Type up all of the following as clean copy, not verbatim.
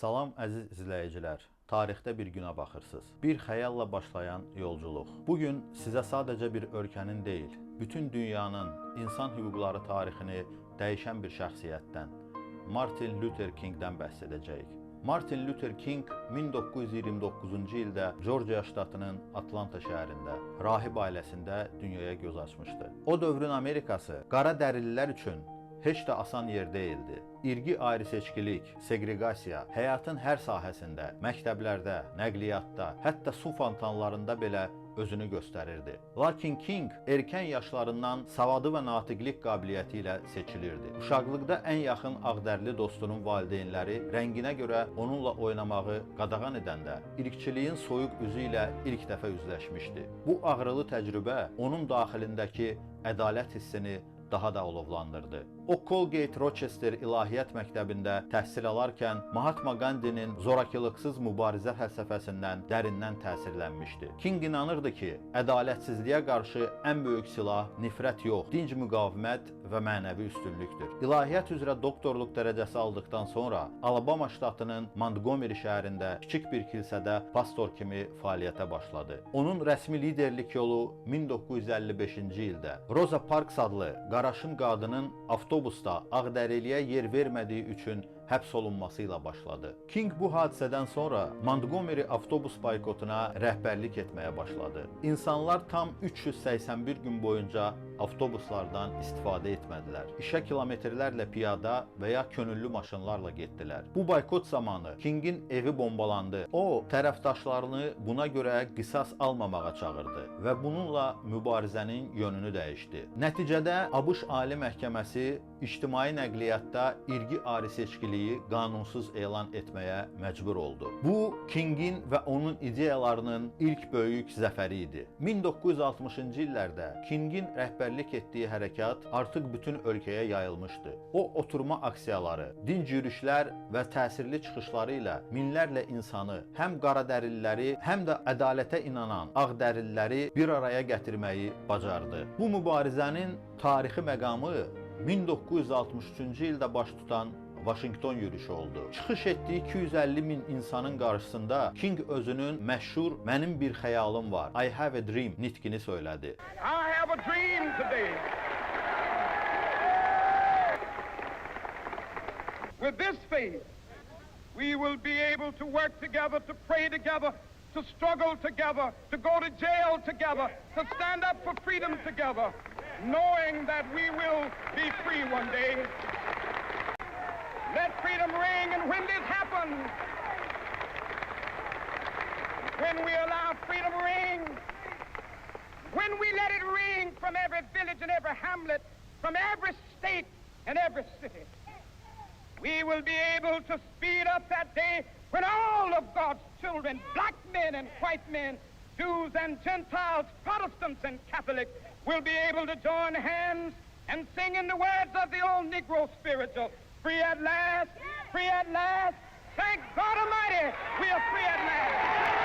Salam əziz izləyicilər. Tarixdə bir günə baxırsınız. Bir xəyalla başlayan yolculuq. Bugün sizə sadəcə bir ölkənin deyil, bütün dünyanın insan hüquqları tarixini dəyişən bir şəxsiyyətdən, Martin Luther Kingdən bəhs edəcəyik. Martin Luther King 1929-cu ildə Georgia ştatının Atlanta şəhərində rahib ailəsində dünyaya göz açmışdı. O dövrün Amerikası qara dərililər üçün heç də asan yer deyildi. İrqi ayrı-seçkilik, seqreqasiya həyatın hər sahəsində, məktəblərdə, nəqliyyatda, hətta su fontanlarında belə özünü göstərirdi. Lakin King erkən yaşlarından savadı və natiqlik qabiliyyəti ilə seçilirdi. Uşaqlıqda ən yaxın ağdərli dostunun valideynləri rənginə görə onunla oynamağı qadağan edəndə irqçiliyin soyuq üzü ilə ilk dəfə üzləşmişdi. Bu ağrılı təcrübə onun daxilindəki ədalət hissini daha da alovlandırdı. O Colgate Rochester İlahiyyat Məktəbində təhsil alarkən Mahatma Gandhinin zorakılıqsız mübarizə fəlsəfəsindən dərindən təsirlənmişdi. King inanırdı ki, ədalətsizliyə qarşı ən böyük silah nifrət yox, dinc müqavimət və mənəvi üstünlükdür. İlahiyyat üzrə doktorluq dərəcəsi aldıqdan sonra Alabama ştatının Montgomery şəhərində kiçik bir kilsədə pastor kimi fəaliyyətə başladı. Onun rəsmi liderlik yolu 1955-ci ildə Rosa Parks adlı qaraşın qadının avtobusda ağdəriliyə yer vermədiyi üçün həbs olunması ilə başladı. King bu hadisədən sonra Montgomery avtobus boykotuna rəhbərlik etməyə başladı. İnsanlar tam 381 gün boyunca avtobuslardan istifadə etmədilər. İşə kilometrlərlə piyada və ya könüllü maşınlarla getdilər. Bu boykot zamanı Kingin evi bombalandı. O, tərəfdaşlarını buna görə qisas almamağa çağırdı və bununla mübarizənin yönünü dəyişdi. Nəticədə ABŞ Ali Məhkəməsi ictimai nəqliyyatda irqi ayrı-seçkiliyi qanunsuz elan etməyə məcbur oldu. Bu, Kingin və onun ideyalarının ilk böyük zəfəri idi. 1960-cı illərdə Kingin rəhbərlik etdiyi hərəkat artıq bütün ölkəyə yayılmışdı. O, oturma aksiyaları, dinc yürüşlər və təsirli çıxışları ilə minlərlə insanı, həm qaradərililəri, həm də ədalətə inanan ağdərililəri bir araya gətirməyi bacardı. Bu mübarizənin tarixi məqamı 1963-cü ildə baş tutan Washington yürüşü oldu. Çıxış etdiyi 250 min insanın qarşısında King özünün məşhur "Mənim bir xəyalım var, I have a dream" nitqini söylədi. I have a dream today. With this faith, we will be able to work together, to pray together, to struggle together, to go to jail together, to stand up for freedom together, knowing that we will be free one day. Let freedom ring, and when this happens, when we allow freedom ring, when we let it ring from every village and every hamlet, from every state and every city, we will be able to speed up that day when all of God's children, black men and white men, Jews and Gentiles, Protestants and Catholics, will be able to join hands and sing in the words of the old Negro spiritual, free at last, free at last, thank God Almighty, we are free at last.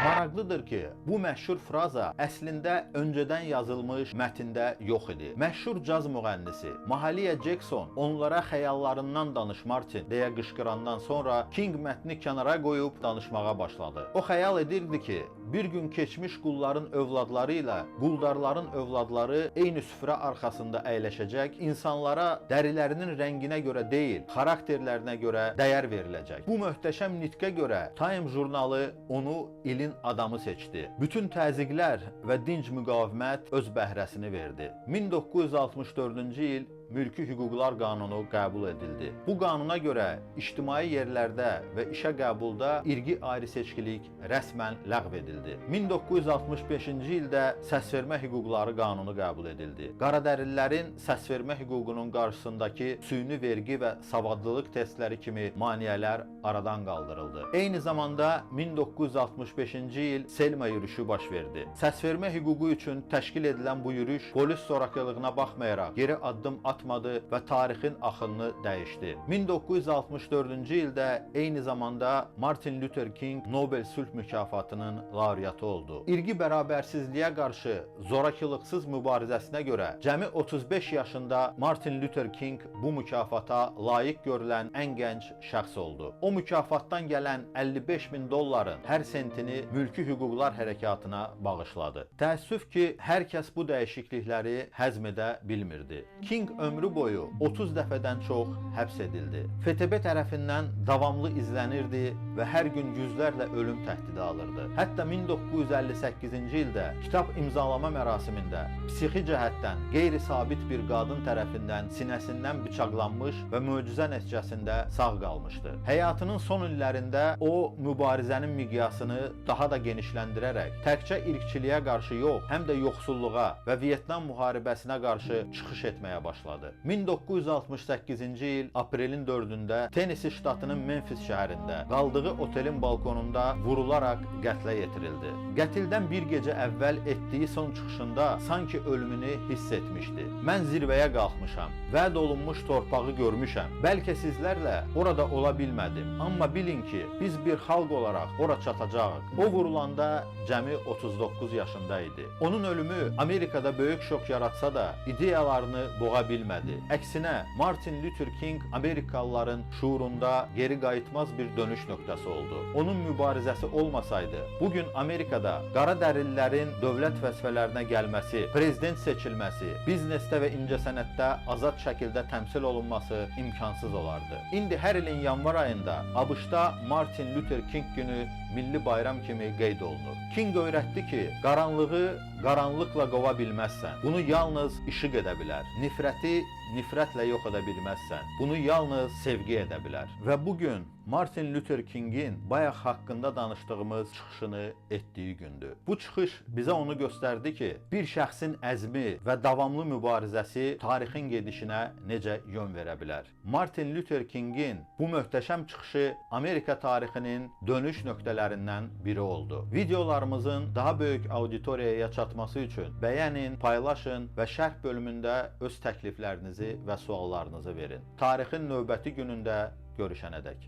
Maraqlıdır ki, bu məşhur fraza əslində öncədən yazılmış mətndə yox idi. Məşhur caz müğənnisi Mahalia Jackson onlara xəyallarından danış Martin deyə qışqırandan sonra King mətni kənara qoyub danışmağa başladı. O xəyal edirdi ki, bir gün keçmiş qulların övladları ilə quldarların övladları eyni süfrə arxasında əyləşəcək, insanlara dərilərinin rənginə görə deyil, xarakterlərinə görə dəyər veriləcək. Bu möhtəşəm nitqə görə Time jurnalı onu ilin adamı seçdi. Bütün təzyiqlər və dinc müqavimət öz bəhrəsini verdi. 1964-cü il Mülki Hüquqlar Qanunu qəbul edildi. Bu qanuna görə ictimai yerlərdə və işə qəbulda irqi ayrı-seçkilik rəsmən ləğv edildi. 1965-ci ildə səsvermə hüquqları qanunu qəbul edildi. Qaradərililərin səsvermə hüququnun qarşısındakı süni vergi və savadlılıq testləri kimi maneələr aradan qaldırıldı. Eyni zamanda 1965-ci il Selma yürüşü baş verdi. Səsvermə hüququ üçün təşkil edilən bu yürüş polis zorakılığına baxmayaraq geri addım atmadı yatmadı və tarixin axınını dəyişdi. 1964-cü ildə eyni zamanda Martin Luther King Nobel Sülh mükafatının laureatı oldu. İrqi bərabərsizliyə qarşı zorakılıqsız mübarizəsinə görə cəmi 35 yaşında Martin Luther King bu mükafata layiq görülən ən gənc şəxs oldu. O mükafatdan gələn $55.000 hər sentini mülki hüquqlar hərəkatına bağışladı. Təəssüf ki, hər kəs bu dəyişiklikləri həzm edə bilmirdi. King ömrü boyu 30 dəfədən çox həbs edildi. FTB tərəfindən davamlı izlənirdi və hər gün yüzlərlə ölüm təhdidi alırdı. Hətta 1958-ci ildə kitab imzalama mərasimində psixi cəhətdən qeyri-sabit bir qadın tərəfindən sinəsindən bıçaqlanmış və möcüzə nəticəsində sağ qalmışdı. Həyatının son illərində o mübarizənin miqyasını daha da genişləndirərək təkcə irqçiliyə qarşı yox, həm də yoxsulluğa və Vyetnam müharibəsinə qarşı çıxış etməyə başladı. 1968-ci il aprelin 4-də Tennessee ştatının Memphis şəhərində qaldığı otelin balkonunda vurularaq qətlə yetirildi. Qətildən bir gecə əvvəl etdiyi son çıxışında sanki ölümünü hiss etmişdi. Mən zirvəyə qalxmışam, vəd olunmuş torpağı görmüşəm. Bəlkə sizlərlə orada ola bilmədim, amma bilin ki, biz bir xalq olaraq ora çatacağıq. O vurulanda cəmi 39 yaşında idi. Onun ölümü Amerikada böyük şok yaratsa da ideyalarını boğa bilmədi. Əksinə, Martin Luther King Amerikalıların şuurunda geri qayıtmaz bir dönüş nöqtəsi oldu. Onun mübarizəsi olmasaydı, bugün Amerikada qara dərililərin dövlət vəzifələrinə gəlməsi, prezident seçilməsi, biznesdə və incəsənətdə azad şəkildə təmsil olunması imkansız olardı. İndi hər ilin yanvar ayında ABŞ-da Martin Luther King günü milli bayram kimi qeyd olunur. King öyrətdi ki, qaranlığı qaranlıqla qova bilməzsən. Bunu yalnız işıq edə bilər. Nifrəti nifrətlə yox edə bilməzsən. Bunu yalnız sevgi edə bilər. Və bugün Martin Luther Kingin bayaq haqqında danışdığımız çıxışını etdiyi gündür. Bu çıxış bizə onu göstərdi ki, bir şəxsin əzmi və davamlı mübarizəsi tarixin gedişinə necə yön verə bilər. Martin Luther Kingin bu möhtəşəm çıxışı Amerika tarixinin dönüş nöqtələrindən biri oldu. Videolarımızın daha böyük auditoriyaya çatması üçün bəyənin, paylaşın və şərh bölümündə öz təkliflərinizi və suallarınızı verin. Tarixin növbəti günündə görüşənədək.